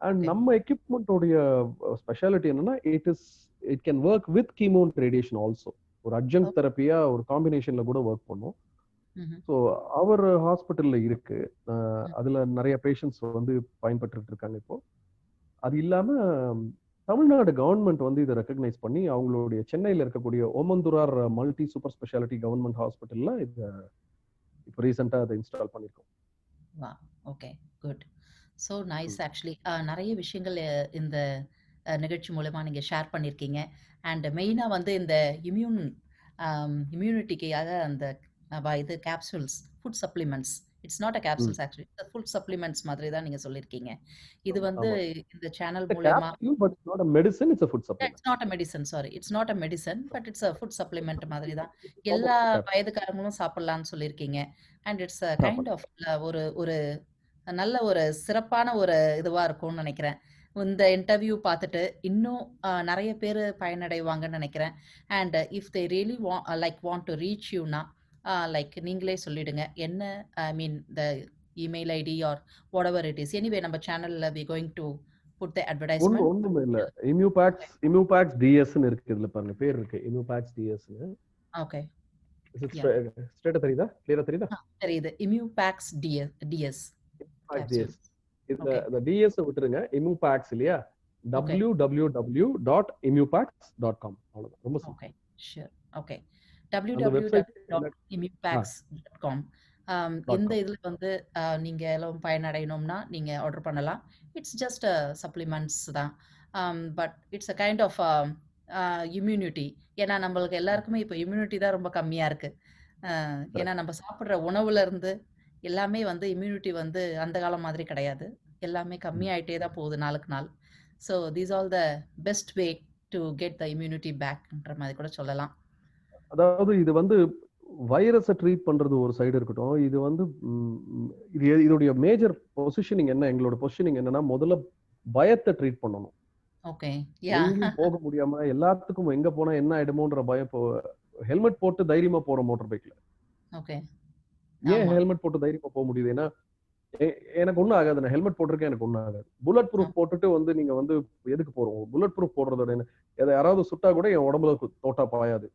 And okay. நம்ம எக்யூப்மெண்ட்டோடைய ஸ்பெஷாலிட்டி என்னன்னா, it can work with chemo and radiation also. ஒரு oh அட்ஜங்க் தெரப்பியா ஒரு காம்பினேஷன்ல கூட ஒர்க் பண்ணும். ம்ஹ்ம். ஸோ அவர் ஹாஸ்பிட்டல்ல இருக்கு. ம். அதுல நிறைய பேஷண்ட்ஸ் வந்து பயன்பட்டு இருக்காங்க இப்போ. அது இல்லாம தமிழ்நாடு கவர்மெண்ட் வந்து இதை ரெக்கக்னைஸ் பண்ணி அவங்களுடைய சென்னையில இருக்கக்கூடிய Omandurar multi super speciality government ஹாஸ்பிட்டல்ல இதை இப்போ ரீசெண்டா அதை இன்ஸ்டால் பண்ணியிருக்கோம். Wow! Okay, good. So nice actually. நெறைய விஷயங்கள் இந்த நிகழ்ச்சி மூலமா நீங்க ஷேர் பண்ணியிருக்கீங்க. அண்ட் மெயினா வந்து இந்த இம்யூன் இம்யூனிட்டிக்காக அந்த இது capsules, food supplements. It's not a hmm. Capsules actually. Food supplements மாதிரி தான் நீங்க சொல்லியிருக்கீங்க. இது ஆமா, வந்து ஆமா. இந்த சேனல் இட்ஸ் மூலியமா capsule but it's not a medicine, it's a food it's supplement. Not a medicine sorry. It's not a medicine but it's a food supplement மாதிரி தான். ஃபார்ம் எல்லா ஆஃப் கேப்சூல். வயதுக்காரங்களும் சாப்பிடலாம்னு சொல்லியிருக்கீங்க. அண்ட் இட்ஸ் அ கைண்ட் சாப்பிடலாம். Of ஒரு ஒரு நல்ல ஒரு சிறப்பான ஒரு இதுவா இருக்கும்னு நினைக்கிறேன். இந்த இன்டர்வியூ பார்த்துட்டு இன்னும் நெறைய பேரு பயனடைவாங்கன்னு நினைக்கிறேன். And if they really like want to reach யூனா லைக் நீங்களே சொல்லிடுங்க. என்ன I mean the email ID or whatever it is. Anyway நம்ம சேனல்ல we going to put the advertisement. ஒண்ணுமே இல்ல. இம்யூபாக்ஸ் டிஎஸ்ன்னு இருக்கு. இதுல பாருங்க பேர் இருக்கு. இம்யூபாக்ஸ் டிஎஸ்ன்னு. ஓகே. யா. ஸ்ட்ரெயிட்டா தெரியுதா? கிளியரா தெரியுதா? தெரியுது. Immupax DS Immupax DS. Capsules. இதுல ஓகே, அந்த டிஎஸ் விட்டுருங்க. இம்யூபாக்ஸ் இல்லையா? Okay, www.immupax.com. அவ்வளவுதான். ரொம்ப ஓகே. சிம்பிள். ஷூர். ஓகே. அந்த வெப்சைட் www.immupax.com. இந்த .com. இதுல வந்து நீங்க எல்லாம் பயனடையணும்னா, நீங்க ஆர்டர் பண்ணலாம். இட்ஸ் ஜஸ்ட் சப்ளிமெண்ட்ஸ் தான். But it's a kind of immunity. ஏன்னா நம்மளுக்கு எல்லாருக்குமே இப்ப இம்யூனிட்டி தான் ரொம்ப கம்மியா இருக்கு. அ ஏன்னா Correct. நம்ம சாப்பிடுற உணவுல இருந்து எல்லாமே வந்து இம்யூனிட்டி வந்து அந்த காலம் மாதிரி கிடையாது. எல்லாமே ம். கம்மியாயிட்டே தான் போகுது நாளுக்கு நாள். So these all the best way to get the immunity பேக்ன்ற மாதிரி கூட சொல்லலாம். அதாவது இது வந்து வைரஸ ட்ரீட் பண்றது ஒரு சைடு இருக்கட்டும். இது வந்து இதோடைய மேஜர் பொசிஷனிங் என்ன? எங்களோட பொசிஷனிங் என்னன்னா, முதல்ல பயத்த ட்ரீட் பண்ணணும். ஓகே. யா. எங்கேயும் போக முடியாம எல்லாத்துக்கும் எங்க போனா என்ன ஆயிடுமோன்ற பயம். இப்போ ஹெல்மெட் போட்டு தைரியமா போறோம் மோட்டார் பைக்ல. ஓகே. ஏன் ஆமா. ஹெல்மெட் போட்டு தைரியமா போக முடியுது? ஏன்னா எனக்கு ஒண்ணும் ஆகாது. நான் ஹெல்மெட் போட்டிருக்கேன், எனக்கு ஒண்ணும் ஆகாது. புல்லட் ஆ. ப்ரூஃப் போட்டுட்டு வந்து நீங்க வந்து எதுக்கு போறோம்? புல்லட் ப்ரூஃப் போடுறதோட என்ன? எத யாராவது சுட்டா கூட என் உடம்புல தோட்டா பாயாது.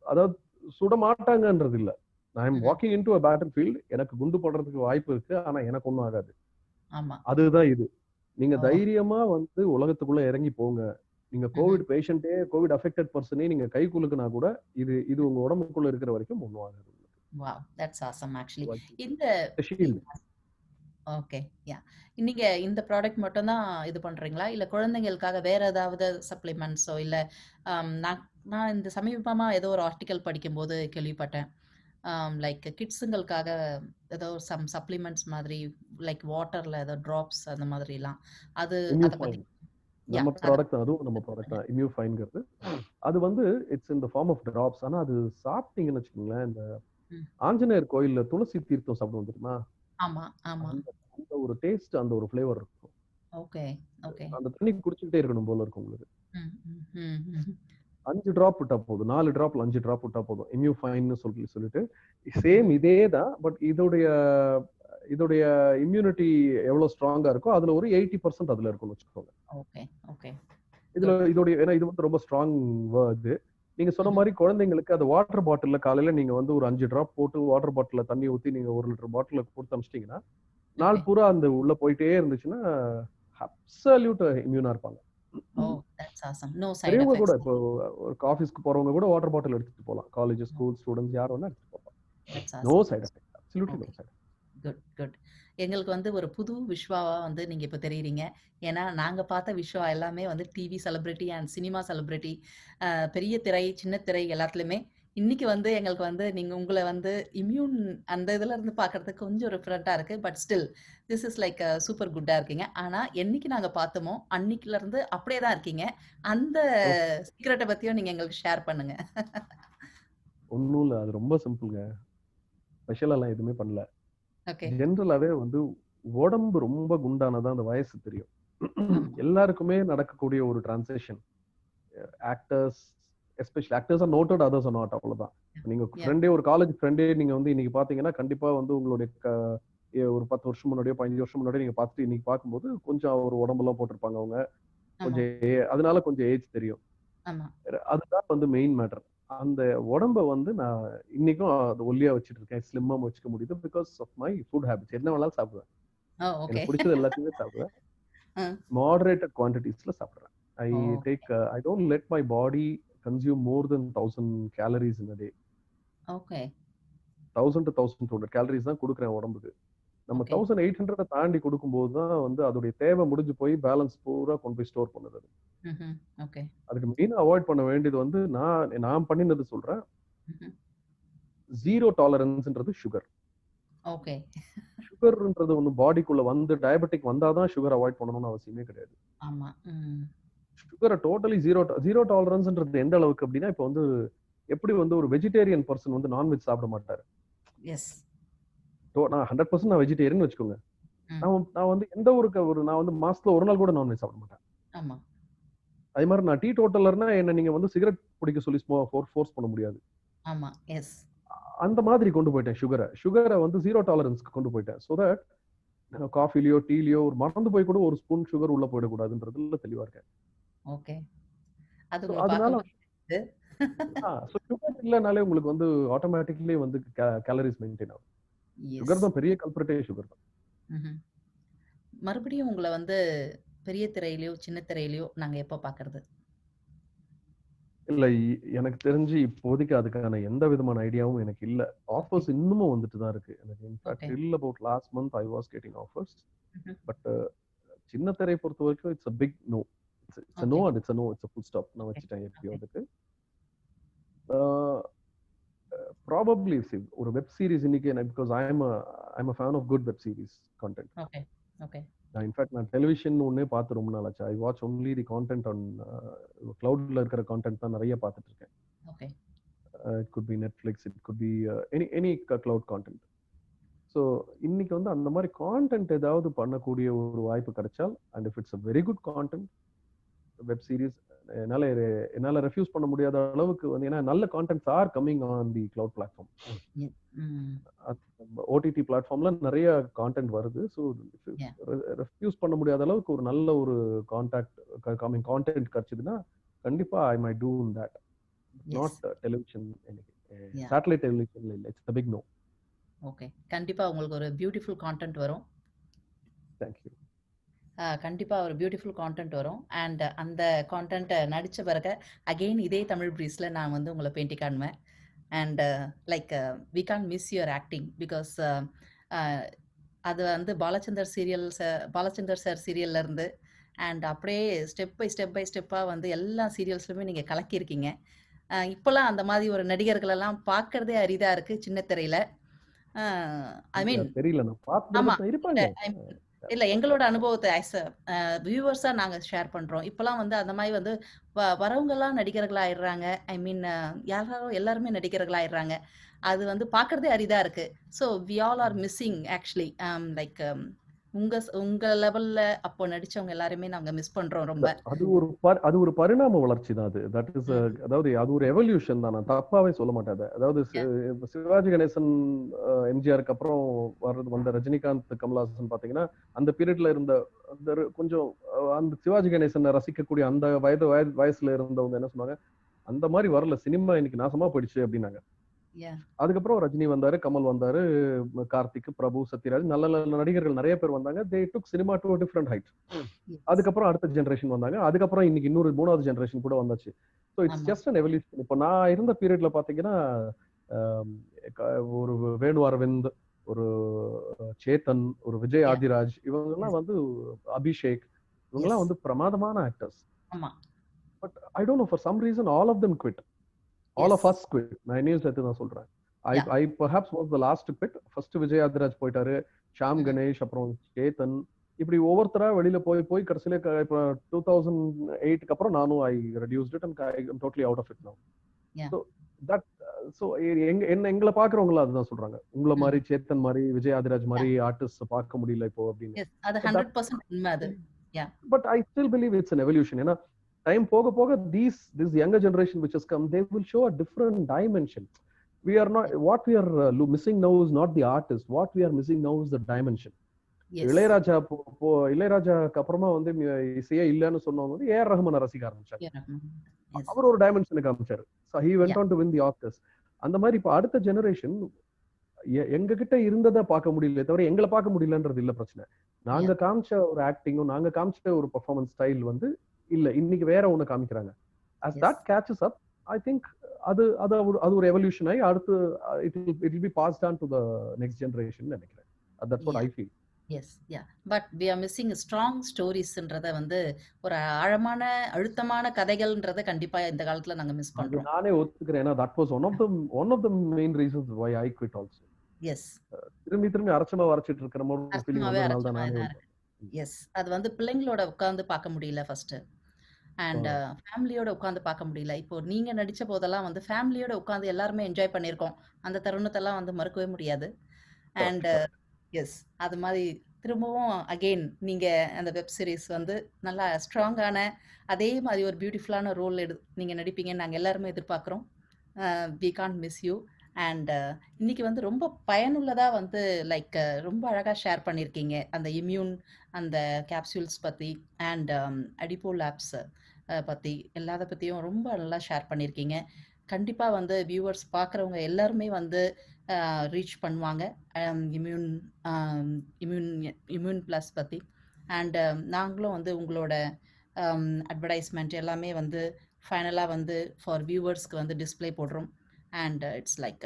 அதாவது சுட மாட்டாங்கன்றது இல்ல. ஐ அம் ம்ஹ்ம். வாக்கிங் இன்டு அ பேட்டில் ஃபீல்ட். எனக்கு குண்டு போடுறதுக்கு வாய்ப்பு இருக்கு. ஆனா எனக்கு ஒண்ணும் ஆகாது. ஆமா. அதுதான் இது. நீங்க ஓ! தைரியமா வந்து உலகத்துக்குள்ள இறங்கி போங்க. நீங்க ம்ஹ்ம். கோவிட் பேஷண்டே, கோவிட் அஃபெக்டட் பெர்சனே நீங்க கை குலுக்குனா கூட, இது இது உங்க உடம்புக்குள்ள இருக்கிற வரைக்கும் ஒண்ணும் ஆகாது. வாவ்! That's awesome actually. இந்த ஷீல்டு. ஓகே. யா. நீங்க இந்த ப்ராடக்ட் மட்டும் தான் இது பண்றீங்களா? இல்ல குழந்தைகளுக்காக வேற ஏதாவது சப்ளிமெண்ட்ஸோ இல்ல நான் நான் இந்த சமீபமா ஏதோ ஒரு ஆர்டிக்கிள் படிக்கும்போது கேள்விப்பட்டேன். லைக் கிட்ஸுங்களுக்காக ஏதோ சப்ளிமெண்ட்ஸ் மாதிரி லைக் வாட்டர்ல ஏதோ ட்ராப்ஸ் அந்த மாதிரிலாம். அது அத பத்தி இம்யூஃபைன் யா நம்ம அத ப்ராடக்ட் தான், அதுவும் நம்ம ப்ராடக்ட் தான். இம்யூஃபைன்ங்கிறது அது வந்து it's in the form of drops. ஆனா அது சாப்பிட்டீங்கன்னு வச்சுக்கோங்களேன், இந்த ம். ஆஞ்சநேயர் கோயில்ல துளசி தீர்த்தம் சாப்பிடுவோம் தெரியுமா? ஆமா, ஆமா. அந்த அந்த ஒரு டேஸ்ட், அந்த ஒரு ஃப்ளேவர் இருக்கும். Okay, okay. அந்த தண்ணி குடிச்சுக்கிட்டே இருக்கணும் போல இருக்கும் உங்களுக்கு. ம், ம், ம், ம். 5 டிராப் விட்டா போதும். 4 டிராப்ல 5 டிராப் விட்டா போதும். இம்யூஃபைன்னு சொல்லிட்டு சேம் ம்ஹ்ம். இதே தான். பட் இதோடைய இதோடைய இம்யூனிட்டி எவ்வளவு ஸ்ட்ராங்கா இருக்கோ அதுல ஒரு 80% அதுல இருக்கும்னு வச்சுக்கோங்க. Okay, okay. இதுல குட். இதோடைய ஏன்னா இது வந்து ரொம்ப ஸ்ட்ராங் இது. நீங்க சொன்ன ம்ஹ்ம். மாதிரி குழந்தைங்களுக்கு அது வாட்டர் பாட்டில்ல காலையில நீங்க வந்து ஒரு 5 டிராப் போட்டு வாட்டர் பாட்டில்ல தண்ணி ஊத்தி நீங்க 1 லிட்டர் பாட்டில்ல கொடுத்து அனுப்பிச்சிட்டீங்கன்னா, ஓகே. நாள் பூரா அந்த உள்ள போயிட்டே இருந்துச்சுன்னா அப்சல்யூட் இம்யூனா இருப்பாங்க. Oh! That's awesome. No side பெரியவங்க கூட எஃபெக்ட்ஸ். இப்போ ஒரு ஆஃபீஸ்க்கு போறவங்க கூட வாட்டர் பாட்டில் எடுத்துட்டு போலாம். காலேஜ், ஸ்கூல் ஸ்டூடண்ட்ஸ் யார் வேணா எடுத்துட்டு போலாம். That's no awesome. Side effect. Absolutely no okay. Side. Good, good. எங்களுக்கு வந்து ஒரு புது விஷ்வாவா வந்து நீங்க இப்ப தெரியிறீங்க. ஏன்னா, நாங்க பார்த்த விஷ்வா எல்லாமே வந்து TV celebrity and cinema celebrity. பெரிய திரை, சின்ன திரை எல்லாத்துலயுமே. இன்னைக்கு வந்து எங்களுக்கு வந்து நீங்க உங்கள வந்து இம்யூன் அந்த இதுல இருந்து பார்க்கறதுக்கு கொஞ்சம் டிஃபரெண்ட்டா இருக்கு. But still this is like super குட்டா இருக்கீங்க. ஆனா, என்னைக்கு நாங்க பார்த்தோமோ, அன்னைக்குல இருந்து அப்படியே தான் இருக்கீங்க. அந்த ஓ! சீக்ரெட்ட பத்தியும் நீங்க எங்களுக்கு ஷேர் பண்ணுங்க. ஒண்ணும் இல்ல. அது ரொம்ப சிம்பிள்ங்க. ஸ்பெஷலாலாம் எதுவுமே பண்ணல. ஓகே. ஜெனரலாவே வந்து உடம்பு ரொம்ப குண்டானதா அந்த வயசு தெரியும். ஆமா. எல்லாருக்குமே நடக்கக்கூடிய ஒரு transition. Actors especially actors are noted, others are not அவ்வளவுதான். நீங்க யா. ஃப்ரெண்டே ஒரு காலேஜ் ஃப்ரெண்டே நீங்க வந்து இன்னைக்கு பாத்தீங்கன்னா, கண்டிப்பா வந்து உங்களுடைய ஒரு 10 வருஷம் முன்னாடியோ, 15 வருஷம் முன்னாடியோ நீங்க பார்த்துட்டு இன்னைக்கு பார்க்கும்போது கொஞ்சம் ஒரு உடம்பெல்லாம் போட்டிருப்பாங்க அவங்க. ஆமா, கொஞ்சம் அதனால கொஞ்சம் ஏஜ் தெரியும். ஆமா. அதுதான் வந்து மெயின் மேட்டர். அந்த உடம்ப வந்து நான் இன்னைக்கும் அது ஒல்லியா வச்சுட்டு இருக்கேன். ஸ்லிம்மா வச்சுக்க முடியுது. Because of my food habits. என்ன வேணாலும் சாப்பிடுவேன். ஓ! ஓகே. எனக்கு பிடிச்சது எல்லாத்தையுமே சாப்பிடுவேன். ம். மாடரேட்டட் குவான்டிட்டிஸ்ல சாப்பிடுறேன். I okay, take I don't let my body consume more then 1000 calories in a day. Okay, 1000 to 1200 calories தான் குடுக்குறேன் உடம்புக்கு. நம்ம ஓகே. 1800 தாண்டி குடுக்கும்போது தான் வந்து அதோடைய தேவை முடிஞ்சு போய் பேலன்ஸ் பூரா கொண்டு போய் ஸ்டோர் பண்ணுது அது. ம்ஹ்ம். ஓகே. அதுக்கு மெயினா அவாய்ட் பண்ண வேண்டியது வந்து நான் பண்ணினது சொல்றேன். ம்ஹ்ம். ஜீரோ டாலரன்ஸ்ன்றது சுகர். ஓகே. சுகர்ன்றது ஒண்ணு பாடிக்குள்ள வந்து டயபெட்டிக் வந்தா தான் சுகர் அவாய்ட் பண்ணணும்னு அவசியமே கிடையாது. ஆமா. ம். சுகர டோட்டலி ஜீரோ டாலரன்ஸ்ன்றது எந்த அளவுக்கு அப்படின்னா, இப்ப வந்து எப்படி வந்து ஒரு வெஜிடேரியன் பெர்சன் வந்து நான்வெஜ் சாப்பிட மாட்டாரு. எஸ். நான் 100% நான் வெஜிடேரியன் வச்சுக்கோங்க. ம். நான் வந்து எந்த ஒரு நான் வந்து மாசத்துல ஒரு நாள் கூட நான்வெஜ் சாப்பிட மாட்டேன். ஆமா, அதே மாதிரி நான் டீ டோட்டலர்னா என்ன நீங்க வந்து சிகரெட் பிடிக்க சொல்லி ஃபோர்ஸ் பண்ண முடியாது. ஆமா. எஸ். அந்த மாதிரி கொண்டு போயிட்டேன் சுகர வந்து ஜீரோ டாலரன்ஸ்க்கு கொண்டு போயிட்டேன். சோ தட் காஃபிலயோ, டீலயோ ஒரு மறந்து போய் கூட ஒரு ஸ்பூன் சுகர் உள்ள போயிடக்கூடாதுன்றதுல தெளிவா இருக்கேன். ஓகே. அது சோ உங்கள அதனால பார்க்கும்போது தெரியுது. சுகர் இல்லனாலே உங்களுக்கு வந்து ஆட்டோமேட்டிக்கலி வந்து கேலரிஸ் மெயின்டெயின் ஆகும். எஸ். சுகர் தான் பெரிய கல்பிரிட்டே சுகர் தான். ம்ஹ்ம். மறுபடியும் உங்கள வந்து பெரிய திரையிலயோ, சின்ன திரையிலயோ நாங்க எப்ப பார்க்கறது? இல்ல எனக்கு தெரிஞ்சு இப்போதைக்கு அதுக்கான எந்த விதமான ஐடியாவும் எனக்கு இல்ல. ஓகே, ஆஃபர்ஸ் இன்னமும் வந்துட்டு தான் இருக்கு. எனக்கு in fact okay. Till about last month I was getting offers. ம்ஹ்ம். பட் சின்ன திரை பொறுத்தவரைக்கும் it's a big no. It's a no okay, and it's a no. It's a full stop. நான் ஓகே, வச்சுட்டேன் எப்பயோ ஓகே, அதுக்கு. ப்ராபப்லி ஒரு வெப் சீரிஸ் இன்னைக்கு because I am a fan of good web series content. Okay, okay, in fact நான் television ஒன்னே பார்த்து ரொம்ப நாள் ஆச்சு. I watch only the content on கிளவுட்ல இருக்கிற கான்டென்ட் தான் நிறைய பார்த்துட்டு இருக்கேன். Okay. It could be Netflix, it could be any cloud content. So இன்னைக்கு வந்து அந்த மாதிரி கான்டென்ட் ஏதாவது பண்ணக்கூடிய ஒரு வாய்ப்பு கிடைச்சால், and if it's a very good content web series, என்னால என்னால ரெஃப்யூஸ் பண்ண முடியாத அளவுக்கு வந்து, ஏன்னா நல்ல contents are coming on the cloud platform. Hmm. OTT பிளாட்ஃபார்ம்ல நிறைய கான்டென்ட் வருது. So yeah. ரெஃப்யூஸ் பண்ண முடியாத அளவுக்கு ஒரு நல்ல ஒரு கான்டென்ட் கிடைச்சதுன்னா கண்டிப்பா I may do that. Yes. Not television. Yeah. Satellite டெலிவிஷன்ல இல்ல. It's big no. ஓகே. கண்டிப்பா உங்களுக்கு ஒரு பியூட்டிஃபுல் கான்டென்ட் வரும். தேங்க்யூ. கண்டிப்பா ஒரு பியூட்டிஃபுல் கான்டென்ட் வரும். அண்ட் அந்த கான்டென்ட்ட நடிச்ச பிறகு அகெயின் இதே தமிழ் ப்ரீஸ்ல நான் வந்து உங்கள பேட்டி காணுவேன். And like we can't miss your acting because அது வந்து பாலச்சந்தர் சார் சீரியல்ல இருந்து அண்ட் அப்படியே ஸ்டெப் பை ஸ்டெப்பா வந்து எல்லா சீரியல்ஸ்லயுமே நீங்க கலக்கியிருக்கீங்க. இப்போலாம் அந்த மாதிரி ஒரு நடிகர்கள் எல்லாம் பார்க்கறதே அரிதா இருக்கு சின்ன திரையில. ஐ மீன் தெரியல, நான் பார்த்ததில்ல. ஆமா. பட் இல்ல இருப்பாங்க. இல்ல எங்களோட அனுபவத்த ஆஸ் அ வியூவர்ஸா நாங்க ஷேர் பண்றோம். இப்பலாம் வந்து அந்த மாரி வந்து வரவங்கலாம் நடிகர்களா ஆயிடுறாங்க. ஐ மீன் யாரோ எல்லாருமே நடிகர்களா ஆயிடுறாங்க. அது வந்து பார்க்கறதே அரிதா இருக்கு. So we all are missing actually like உங்க லெவல்ல அப்போ நடிச்சவங்க எல்லாரையுமே நாங்க மிஸ் பண்றோம் ரொம்ப. அது ஒரு பரிணாம வளர்ச்சி தான் அது. தட் இஸ் ம். அதாவது அது ஒரு எவல்யூஷன் தான். நான் தப்பாவே சொல்ல மாட்டேன் அத. அதாவது யா. சிவாஜி கணேசன், எம்ஜிஆருக்கு அப்புறம் வந்த ரஜினிகாந்த், கமலஹாசன் பாத்தீங்கன்னா, அந்த பீரியட்ல இருந்த கொஞ்சம் அந்த சிவாஜி கணேசனை ரசிக்கக்கூடிய அந்த வயசுல இருந்தவங்க என்ன சொன்னாங்க, அந்த மாதிரி வரல சினிமா, இன்னைக்கு நாசமா போயிடுச்சு அப்படின்னாங்க. யா. அதுக்கப்புறம் ரஜினி வந்தாரு, கமல் வந்தாரு, கார்த்திக், பிரபு, சத்யராஜ், நல்ல நல்ல நடிகர்கள் நிறைய பேர் வந்தாங்க. They took cinema to a different height. Yes. அதுக்கப்புறம் அடுத்த ஜெனரேஷன் வந்தாங்க. அதுக்கப்புறம் இன்னைக்கு இன்னொரு 3வது ஜெனரேஷன் கூட வந்தாச்சு. ஸோ இட்ஸ் ஆமா. Just an evolution. இப்போ நான் இருந்த பீரியட்ல பாத்தீங்கன்னா, ஆம், ஒரு வேணு அரவிந்த், ஒரு சேத்தன், ஒரு விஜய் யா. ஆதிராஜ், இவங்கெல்லாம் எஸ். வந்து அபிஷேக், இவங்கெல்லாம் எஸ். வந்து பிரமாதமான ஆக்டர்ஸ். ஆமா. But I don't know, for some reason all of them quit. All yes. Of us quit. நான் என்னையும் சேர்த்து தான் சொல்றேன். I yeah. I perhaps was the last quit. First Vijay Adiraj போயிட்டாரு, ஷாம் ம். கணேஷ், அப்புறம் சேத்தன், இப்படி ஒவ்வொருத்தரா வெளியில போய் கடைசியில இப்போ 2008க்கு அப்புறம் நானும் I reduced it and I am totally out of it now. Yeah. So that so எங்களை பாக்குறவங்கள அதுதான் சொல்றாங்க. உங்களை ம். மாதிரி, சேத்தன் மாதிரி, விஜய் ஆதிராஜ் யா. மாதிரி ஆர்டிஸ்ட் பார்க்க முடியல இப்போ அப்படின்னு. எஸ். அது பட் 100% உண்ம அது. Yeah. I still believe it's an evolution. ஏன்னா டைம் போக போக this younger generation which has come, they will show a different dimension. We are not, what we are missing now is not the artist. What we are missing now is the dimension. Yes. இளையராஜாக்கு அப்புறமா வந்து இசையே இல்லைன்னு சொன்னவங்க வந்து AR ரஹ்மானை ரசிக்க ஆரம்பிச்சாங்க. யா. S. அவர் ஒரு டைமென்ஷனுக்கு காமிச்சாரு. So he went yeah. on to win the Oscars. அந்த மாதிரி இப்ப அடுத்த ஜெனரேஷன் எங்க கிட்ட இருந்ததை பார்க்க முடியல தவிர எங்களை பார்க்க முடியலன்றது இல்ல பிரச்சனை. நாங்க யா. காமிச்ச ஒரு ஆக்டிங்கும் நாங்க காமிச்ச ஒரு பெர்ஃபார்மன்ஸ் ஸ்டைல் வந்து இல்ல, இன்னைக்கு வேற ஒண்ணு காமிக்கிறாங்க. as yes. that catches up, I think அது அது அது ஒரு எவல்யூஷன் ஆகி அடுத்து it will be passed on to the next generation நினைக்கிறேன். That's what yeah. I feel. Yes. Yeah. But we are missing strong ஸ்டோரீஸ்ன்றத வந்து ஒரு ஆழமான, அழுத்தமான கதைகள்ன்றத கண்டிப்பா இந்த காலத்துல நாங்க மிஸ் அது பண்றோம். நானே ஒத்துக்கிறேன். ஏன்னா that was one of the main reasons why I quit also. Yes. திரும்பி அரைச்சமா வரைச்சிட்டு இருக்கிற மாதிரி ஒரு ஃபீலிங் அர்த்தமாவே வந்ததுனால அரைச்ச தான் மாரி நானே தான் இருக்கு. எஸ். அது வந்து பிள்ளைங்களோட உட்கார்ந்து பார்க்க முடியல ஃபர்ஸ்ட்டு. அண்ட் ஃபேமிலியோட உட்கார்ந்து பார்க்க முடியல. இப்போ நீங்க நடிச்ச போதெல்லாம் வந்து ஃபேமிலியோட உட்கார்ந்து எல்லாருமே என்ஜாய் பண்ணியிருக்கோம். அந்த தருணத்தெல்லாம் வந்து மறக்கவே முடியாது. correct, and correct. எஸ். அது மாரி திரும்பவும் அகெயின் நீங்க அந்த வெப் சீரிஸ் வந்து நல்லா ஸ்ட்ராங்கான அதே மாரி ஒரு பியூட்டிஃபுல்லான ரோல் நீங்க நடிப்பீங்கன்னு நாங்க எல்லாருமே எதிர்பார்க்குறோம். We can't miss you. And இன்னைக்கு வந்து ரொம்ப பயனுள்ளதா வந்து லைக் ரொம்ப அழகா ஷேர் பண்ணியிருக்கீங்க. அந்த அந்த கேப்சூல்ஸ் பத்தி அண்ட் அடிப்போ லேப்ஸ் பத்தி எல்லாத பத்தியும் ரொம்ப நல்லா ஷேர் பண்ணியிருக்கீங்க. கண்டிப்பா வந்து வியூவர்ஸ் பார்க்குறவங்க எல்லாருமே வந்து ரீச் பண்ணுவாங்க. இம்யூன் இம்யூன் இம்யூன் ப்ளஸ் பத்தி. அண்ட் நாங்களும் வந்து உங்களோட அட்வர்டைஸ்மெண்ட் எல்லாமே வந்து ஃபைனலா வந்து ஃபார் வியூவர்ஸ்க்கு வந்து டிஸ்ப்ளே போடுறோம். And it's like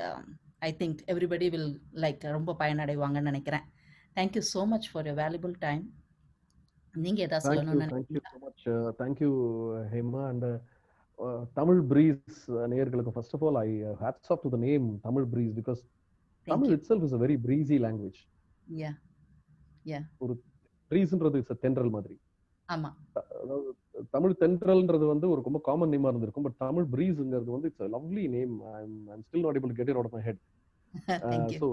I think everybody will like ரொம்ப பயனடைவாங்கன்னு நினைக்கிறேன். Thank you so much for your valuable time. நீங்க ஏதாவது Thank you சொல்லணும்னு so நினைக்கிறீங்களா? much. Thank you, Hema. And Tamil Breeze நேயர்களுக்கு first of all, I hats off to the name Tamil Breeze, because thank Tamil you. itself is a very breezy language. யா. யா. ஒரு breezeன்றது is தென்றல் மாதிரி. ஆமா. அதாவது தமிழ் தென்றல்ன்றது வந்து ஒரு ரொம்ப காமன் நேமா இருந்திருக்கும். பட் தமிழ் பிரீஸ்ங்கிறது வந்து it's a lovely name. I'm still not able to get it out of my head. Thank you. So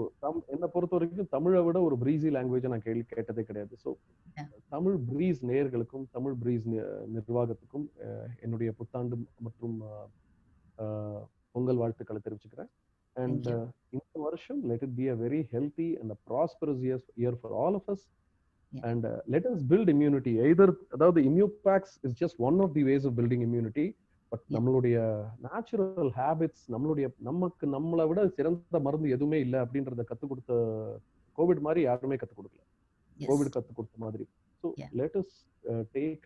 என்னை பொறுத்த வரைக்கும் தமிழை விட ஒரு பிரீசி லாங்குவேஜை நான் கேட்டதே கிடையாது. So Yeah. தமிழ் பிரீஸ் நேயர்களுக்கும் தமிழ் பிரீஸ் நிர்வாகத்துக்கும் என்னுடைய புத்தாண்டு மற்றும் பொங்கல் வாழ்த்துக்களை தெரிவிச்சுக்கிறேன். And Thank you. இந்த வருஷம் let it be a very healthy and a prosperous year for all of us. Yeah. And let us build immunity. அதாவது immupax is just one of the ways of building immunity. But Yeah. நம்மளுடைய natural habits, நம்மளை விட சிறந்த மருந்து எதுவுமே இல்லை அப்படின்றத கத்துக் கொடுத்த கோவிட் மாதிரி யாருமே கத்துக் கொடுக்கல. Yes. கோவிட் கத்துக் கொடுத்த மாதிரி. So Yeah. Let us take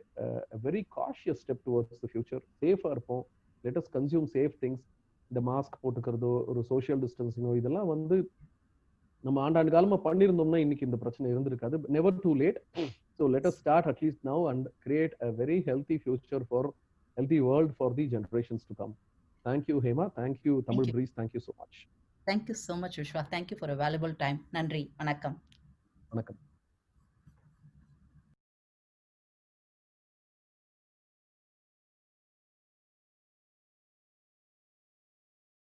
a very cautious step towards the future. சேஃபா இருப்போம். Let us consume safe things. இந்த மாஸ்க் போட்டுக்கிறதோ ஒரு சோஷியல் டிஸ்டன்சிங்கோ இதெல்லாம் வந்து நம்ம ஆண்டாண்டு காலமா பண்ணியிருந்தோம்னா இன்னைக்கு இந்த பிரச்சனை இருந்திருக்காது. Never too late. So let us start at least now and create a very healthy future for healthy world for the generations to come. Thank you Hema, thank you Thank Tamil you. Breeze, thank you so much. Thank you so much, Vishwa. Thank you for a valuable time. நன்றி. வணக்கம். வணக்கம்.